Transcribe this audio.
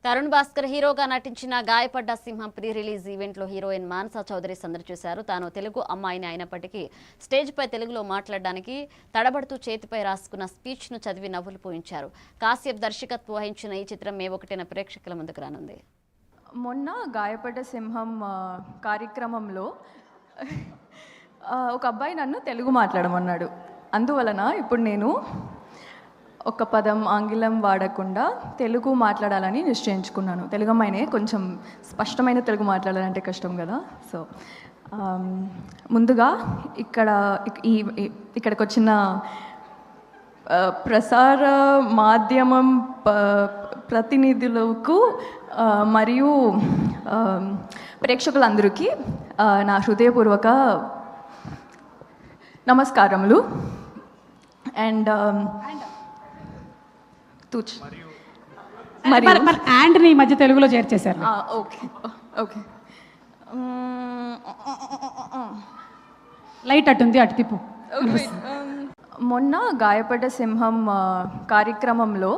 తరుణ్ భాస్కర్ హీరోగా నటించిన గాయపడ్డ సింహం ప్రీ రిలీజ్ ఈవెంట్లో హీరోయిన్ మానసా చౌదరి సందడి చేశారు. తాను తెలుగు అమ్మాయిని అయినప్పటికీ స్టేజ్పై తెలుగులో మాట్లాడడానికి తడబడుతూ చేతిపై రాసుకున్న స్పీచ్ను చదివి నవ్వులు పూయించారు. కాశ్యప్ దర్శకత్వం వహించిన ఈ చిత్రం మే 1న ప్రేక్షకుల ముందుకు రానుంది. మొన్న గాయపడ్డ సింహం కార్యక్రమంలో ఒక అబ్బాయి నన్ను తెలుగు మాట్లాడమన్నాడు. అందువలన ఇప్పుడు నేను ఒక పదం ఆంగ్లం వాడకుండా తెలుగు మాట్లాడాలని నిశ్చయించుకున్నాను. తెలుగు అమ్మాయినే, కొంచెం స్పష్టమైన తెలుగు మాట్లాడాలంటే కష్టం కదా. సో ముందుగా ఇక్కడికి వచ్చిన ప్రసార మాధ్యమం ప్రతినిధులకు మరియు ప్రేక్షకులందరికీ నా హృదయపూర్వక నమస్కారములు. అండ్ ని మధ్య తెలుగులో చేర్చేశారు. ఓకే ఓకే, లైట్ అటుంది, అటు తిప్పు. మొన్న గాయపడ్డ సింహం కార్యక్రమంలో